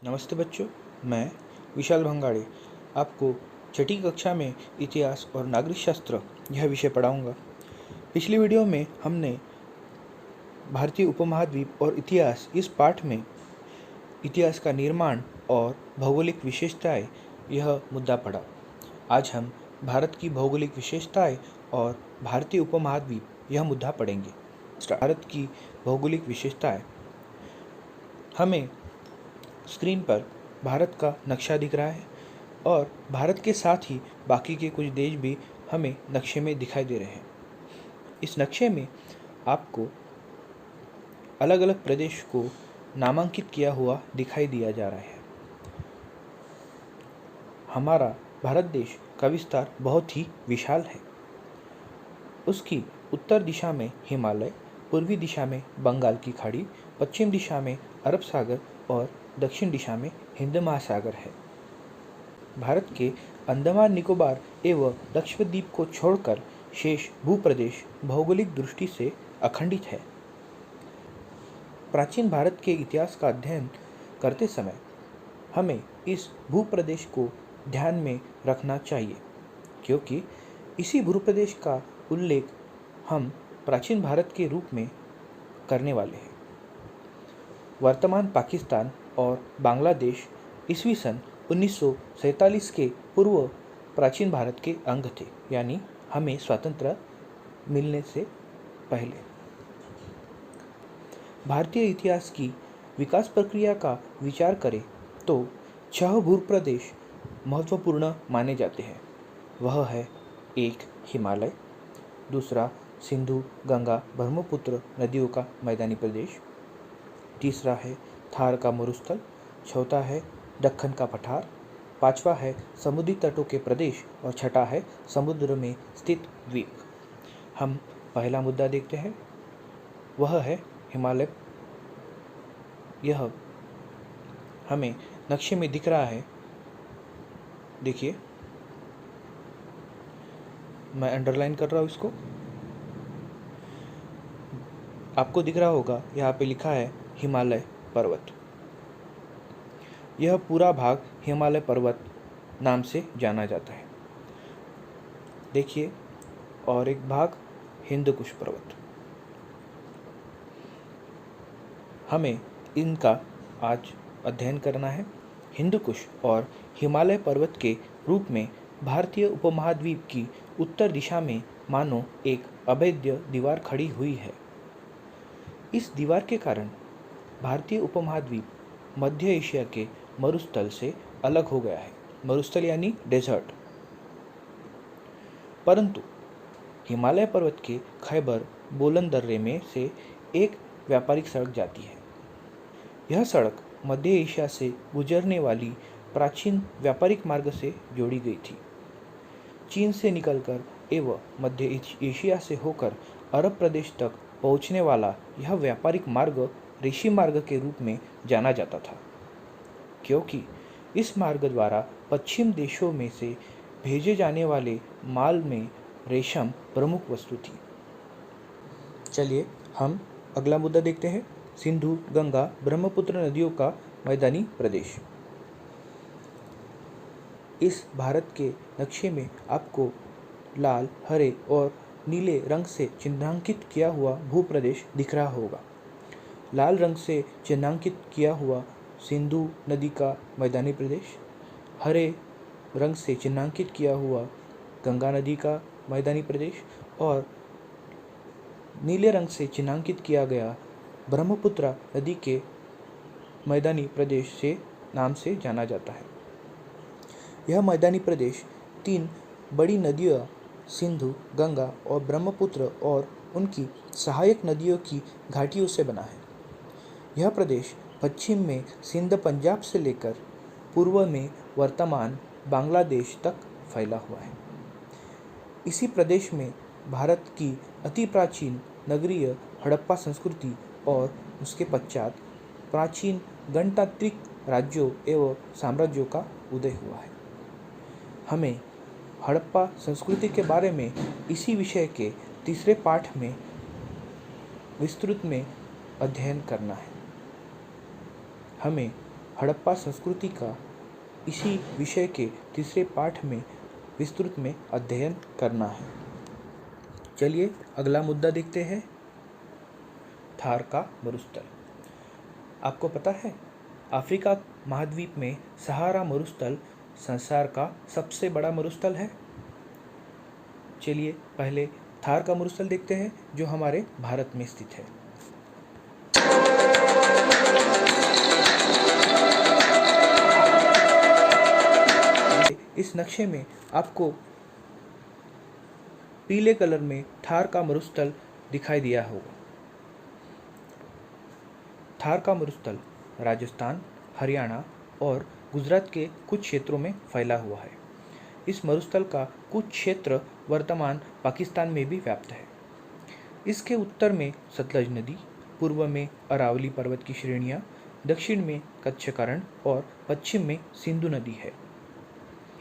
नमस्ते बच्चों, मैं विशाल भंगाड़े आपको छठी कक्षा में इतिहास और नागरिक शास्त्र यह विषय पढ़ाऊंगा। पिछली वीडियो में हमने भारतीय उपमहाद्वीप और इतिहास इस पाठ में इतिहास का निर्माण और भौगोलिक विशेषताएं यह मुद्दा पढ़ा। आज हम भारत की भौगोलिक विशेषताएं और भारतीय उपमहाद्वीप यह मुद्दा पढ़ेंगे। भारत की भौगोलिक विशेषताएं, हमें स्क्रीन पर भारत का नक्शा दिख रहा है और भारत के साथ ही बाकी के कुछ देश भी हमें नक्शे में दिखाई दे रहे हैं। इस नक्शे में आपको अलग अलग प्रदेश को नामांकित किया हुआ दिखाई दिया जा रहा है। हमारा भारत देश का विस्तार बहुत ही विशाल है। उसकी उत्तर दिशा में हिमालय, पूर्वी दिशा में बंगाल की खाड़ी, पश्चिम दिशा में अरब सागर और दक्षिण दिशा में हिंद महासागर है। भारत के अंडमान निकोबार एवं लक्षद्वीप को छोड़कर शेष भूप्रदेश भौगोलिक दृष्टि से अखंडित है। प्राचीन भारत के इतिहास का अध्ययन करते समय हमें इस भूप्रदेश को ध्यान में रखना चाहिए, क्योंकि इसी भूप्रदेश का उल्लेख हम प्राचीन भारत के रूप में करने वाले हैं। वर्तमान पाकिस्तान और बांग्लादेश ईस्वी सन 1947 के पूर्व प्राचीन भारत के अंग थे, यानी हमें स्वतंत्रता मिलने से पहले। भारतीय इतिहास की विकास प्रक्रिया का विचार करें तो 6 भूप्रदेश महत्वपूर्ण माने जाते हैं। वह है 1 हिमालय, दूसरा सिंधु गंगा ब्रह्मपुत्र नदियों का मैदानी प्रदेश, तीसरा है थार का मरुस्थल, चौथा है दक्कन का पठार, पांचवा है समुद्री तटों के प्रदेश और छठा है समुद्र में स्थित द्वीप। हम पहला मुद्दा देखते हैं, वह है हिमालय। यह हमें नक्शे में दिख रहा है। देखिए, मैं अंडरलाइन कर रहा हूँ इसको। आपको दिख रहा होगा, यहाँ पे लिखा है हिमालय पर्वत। यह पूरा भाग हिमालय पर्वत नाम से जाना जाता है। देखिए, और एक भाग हिंदकुश पर्वत। हमें इनका आज अध्ययन करना है। हिंदकुश और हिमालय पर्वत के रूप में भारतीय उपमहाद्वीप की उत्तर दिशा में मानो एक अभेद्य दीवार खड़ी हुई है। इस दीवार के कारण भारतीय उपमहाद्वीप मध्य एशिया के मरुस्थल से अलग हो गया है। मरुस्थल यानी डेजर्ट। परंतु हिमालय पर्वत के खैबर बोलन दर्रे में से एक व्यापारिक सड़क जाती है। यह सड़क मध्य एशिया से गुजरने वाली प्राचीन व्यापारिक मार्ग से जोड़ी गई थी। चीन से निकलकर एवं मध्य एशिया से होकर अरब प्रदेश तक पहुंचने वाला यह व्यापारिक मार्ग ऋषि मार्ग के रूप में जाना जाता था, क्योंकि इस मार्ग द्वारा पश्चिम देशों में से भेजे जाने वाले माल में रेशम प्रमुख वस्तु थी। चलिए हम अगला मुद्दा देखते हैं, सिंधु गंगा ब्रह्मपुत्र नदियों का मैदानी प्रदेश। इस भारत के नक्शे में आपको लाल, हरे और नीले रंग से चिन्हांकित किया हुआ भूप्रदेश दिख रहा होगा। लाल रंग से चिन्हांकित किया हुआ सिंधु नदी का मैदानी प्रदेश, हरे रंग से चिन्हांकित किया हुआ गंगा नदी का मैदानी प्रदेश और नीले रंग से चिन्हांकित किया गया ब्रह्मपुत्र नदी के मैदानी प्रदेश से नाम से जाना जाता है। यह मैदानी प्रदेश 3 बड़ी नदियों सिंधु, गंगा और ब्रह्मपुत्र और उनकी सहायक नदियों की घाटियों से बना है। यह प्रदेश पश्चिम में सिंध पंजाब से लेकर पूर्व में वर्तमान बांग्लादेश तक फैला हुआ है। इसी प्रदेश में भारत की अति प्राचीन नगरीय हड़प्पा संस्कृति और उसके पश्चात प्राचीन गणतांत्रिक राज्यों एवं साम्राज्यों का उदय हुआ है। हमें हड़प्पा संस्कृति के बारे में इसी विषय के तीसरे पाठ में विस्तृत में अध्ययन करना है। हमें हड़प्पा संस्कृति का इसी विषय के तीसरे पाठ में विस्तृत में अध्ययन करना है। चलिए अगला मुद्दा देखते हैं, थार का मरुस्थल। आपको पता है अफ्रीका महाद्वीप में सहारा मरुस्थल संसार का सबसे बड़ा मरुस्थल है। चलिए पहले थार का मरुस्थल देखते हैं जो हमारे भारत में स्थित है। इस नक्शे में आपको पीले कलर में थार का मरुस्थल दिखाई दिया होगा। थार का मरुस्थल राजस्थान, हरियाणा और गुजरात के कुछ क्षेत्रों में फैला हुआ है। इस मरुस्थल का कुछ क्षेत्र वर्तमान पाकिस्तान में भी व्याप्त है। इसके उत्तर में सतलज नदी, पूर्व में अरावली पर्वत की श्रेणियां, दक्षिण में कच्छकरण और पश्चिम में सिंधु नदी है।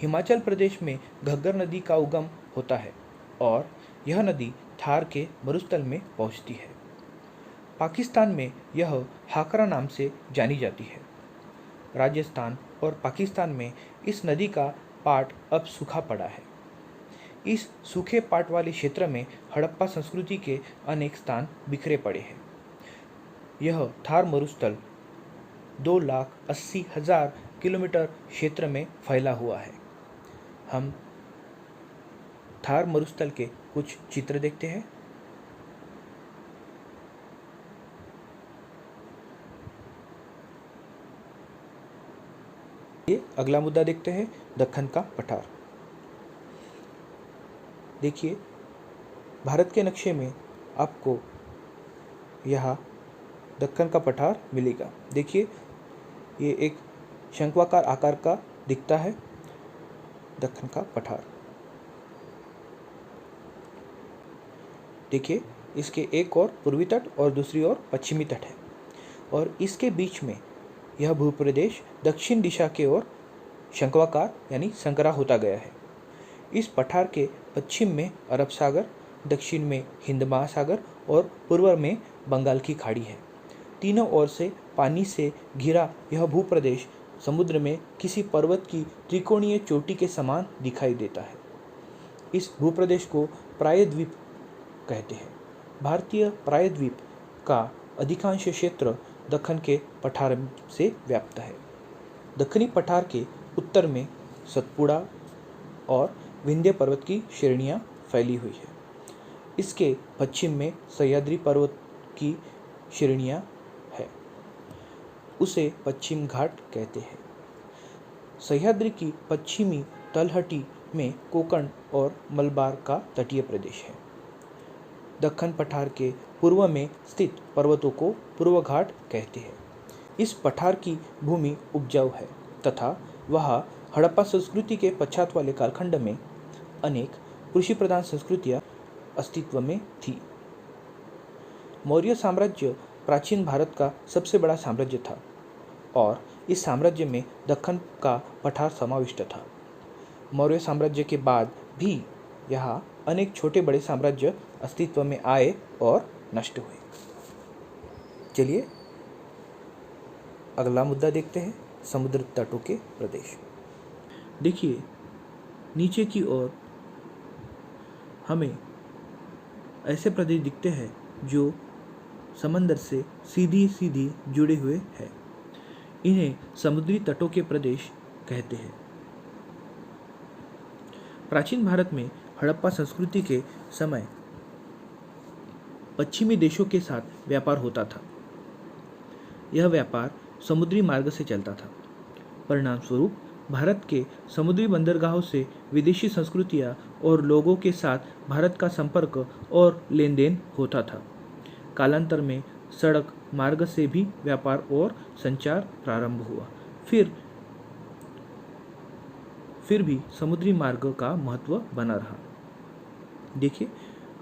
हिमाचल प्रदेश में घग्गर नदी का उगम होता है और यह नदी थार के मरुस्थल में पहुंचती है। पाकिस्तान में यह हाकरा नाम से जानी जाती है। राजस्थान और पाकिस्तान में इस नदी का पाट अब सूखा पड़ा है। इस सूखे पाट वाले क्षेत्र में हड़प्पा संस्कृति के अनेक स्थान बिखरे पड़े हैं। यह थार मरुस्थल 2,80,000 किलोमीटर क्षेत्र में फैला हुआ है। हम थार मरुस्थल के कुछ चित्र देखते हैं। ये अगला मुद्दा देखते हैं, दक्कन का पठार। देखिए भारत के नक्शे में आपको यहाँ दक्कन का पठार मिलेगा। देखिए ये एक शंक्वाकार आकार का दिखता है दक्कन का पठार। देखिए इसके एक और पूर्वी तट और दूसरी ओर पश्चिमी तट है और इसके बीच में यह भूप्रदेश दक्षिण दिशा की ओर शंक्वाकार यानी संकरा होता गया है। इस पठार के पश्चिम में अरब सागर, दक्षिण में हिंद महासागर और पूर्व में बंगाल की खाड़ी है। तीनों ओर से पानी से घिरा यह भूप्रदेश समुद्र में किसी पर्वत की त्रिकोणीय चोटी के समान दिखाई देता है। इस भूप्रदेश को प्रायद्वीप कहते हैं। भारतीय प्रायद्वीप का अधिकांश क्षेत्र दक्कन के पठार से व्याप्त है। दक्कनी पठार के उत्तर में सतपुड़ा और विंध्य पर्वत की श्रेणियां फैली हुई है। इसके पश्चिम में सह्याद्री पर्वत की श्रेणियां है, उसे पश्चिम घाट कहते हैं। सह्याद्री की पश्चिमी तलहटी में कोंकण और मलबार का तटीय प्रदेश है। दक्कन पठार के पूर्व में स्थित पर्वतों को पूर्व घाट कहते हैं। इस पठार की भूमि उपजाऊ है तथा वहाँ हड़प्पा संस्कृति के पश्चात वाले कालखंड में अनेक कृषि प्रधान संस्कृतियाँ अस्तित्व में थी। मौर्य साम्राज्य प्राचीन भारत का सबसे बड़ा साम्राज्य था और इस साम्राज्य में दक्कन का पठार समाविष्ट था। मौर्य साम्राज्य के बाद भी यहाँ अनेक छोटे बड़े साम्राज्य अस्तित्व में आए और नष्ट हुए। चलिए अगला मुद्दा देखते हैं, समुद्र तटों के प्रदेश। देखिए नीचे की ओर हमें ऐसे प्रदेश दिखते हैं जो समंदर से सीधी सीधी जुड़े हुए हैं। इन्हें समुद्री तटों के प्रदेश कहते हैं। प्राचीन भारत में हड़प्पा संस्कृति के समय पश्चिमी देशों के साथ व्यापार होता था। यह व्यापार समुद्री मार्ग से चलता था। परिणाम स्वरूप भारत के समुद्री बंदरगाहों से विदेशी संस्कृतियाँ और लोगों के साथ भारत का संपर्क और लेन देन होता था। कालांतर में सड़क मार्ग से भी व्यापार और संचार प्रारंभ हुआ। फिर भी समुद्री मार्ग का महत्व बना रहा। देखिए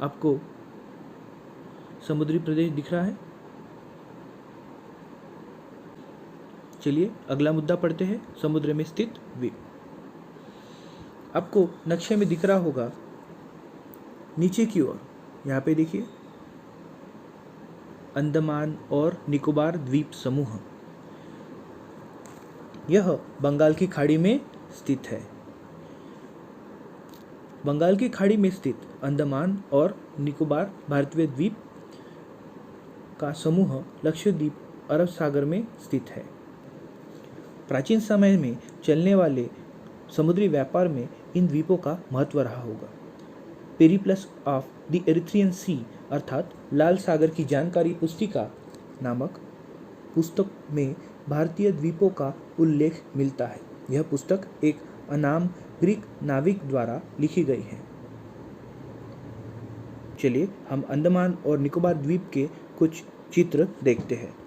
आपको समुद्री प्रदेश दिख रहा है। चलिए अगला मुद्दा पढ़ते हैं, समुद्र में स्थित द्वीप। आपको नक्शे में दिख रहा होगा नीचे की ओर, यहाँ पे देखिए अंडमान और निकोबार द्वीप समूह। यह बंगाल की खाड़ी में स्थित है। बंगाल की खाड़ी में स्थित अंडमान और निकोबार भारतीय द्वीप का समूह लक्षद्वीप अरब सागर में स्थित है। प्राचीन समय में चलने वाले समुद्री व्यापार में इन द्वीपों का महत्व रहा होगा। पेरिप्लस ऑफ द एरिथ्रियन सी अर्थात लाल सागर की जानकारी पुस्तिका नामक पुस्तक में भारतीय द्वीपों का उल्लेख मिलता है। यह पुस्तक एक अनाम ग्रीक नाविक द्वारा लिखी गई है। चलिए हम अंडमान और निकोबार द्वीप के कुछ चित्र देखते हैं।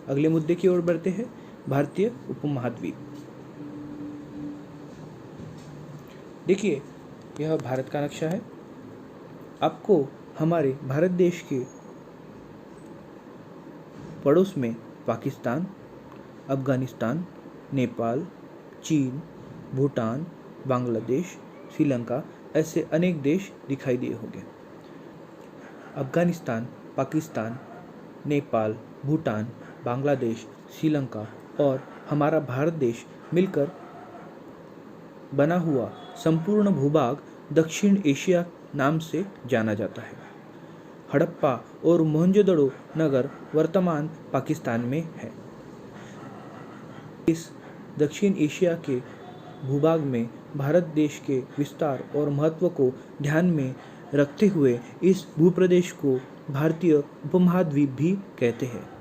अगले मुद्दे की ओर बढ़ते हैं। भारतीय उपमहाद्वीप। देखिए, यह भारत का नक्शा है। आपको हमारे भारत देश के पड़ोस में पाकिस्तान, अफगानिस्तान, नेपाल, चीन, भूटान, बांग्लादेश, श्रीलंका ऐसे अनेक देश दिखाई दिए होंगे। अफगानिस्तान, पाकिस्तान, नेपाल, भूटान, बांग्लादेश, श्रीलंका और हमारा भारत देश मिलकर बना हुआ संपूर्ण भूभाग दक्षिण एशिया नाम से जाना जाता है। हड़प्पा और मोहनजोदड़ो नगर वर्तमान पाकिस्तान में है। इस दक्षिण एशिया के भूभाग में भारत देश के विस्तार और महत्व को ध्यान में रखते हुए इस भूप्रदेश को भारतीय उपमहाद्वीप भी कहते हैं।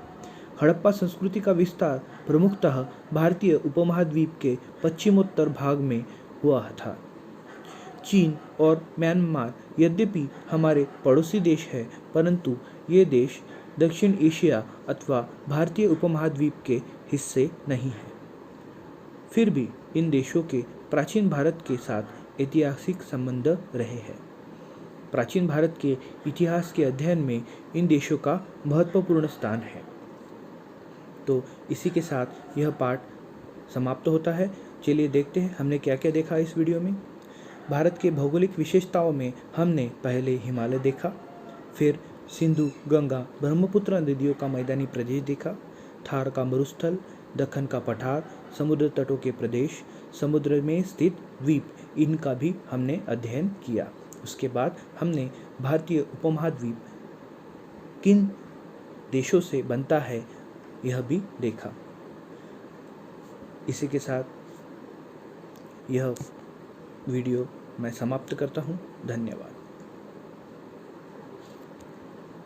हड़प्पा संस्कृति का विस्तार प्रमुखतः भारतीय उपमहाद्वीप के पश्चिमोत्तर भाग में हुआ था। चीन और म्यांमार यद्यपि हमारे पड़ोसी देश है, परंतु ये देश दक्षिण एशिया अथवा भारतीय उपमहाद्वीप के हिस्से नहीं है। फिर भी इन देशों के प्राचीन भारत के साथ ऐतिहासिक संबंध रहे हैं। प्राचीन भारत के इतिहास के अध्ययन में इन देशों का महत्वपूर्ण स्थान है। तो इसी के साथ यह पाठ समाप्त होता है। चलिए देखते हैं हमने क्या क्या देखा इस वीडियो में। भारत के भौगोलिक विशेषताओं में हमने पहले हिमालय देखा, फिर सिंधु, गंगा, ब्रह्मपुत्र नदियों का मैदानी प्रदेश देखा, थार का मरुस्थल, दक्कन का पठार, समुद्र तटों के प्रदेश, समुद्र में स्थित द्वीप, इनका भी हमने अध्ययन किया। उसके बाद हमने भारतीय उपमहाद्वीप किन देशों से बनता है यह भी देखा। इसी के साथ यह वीडियो मैं समाप्त करता हूँ। धन्यवाद।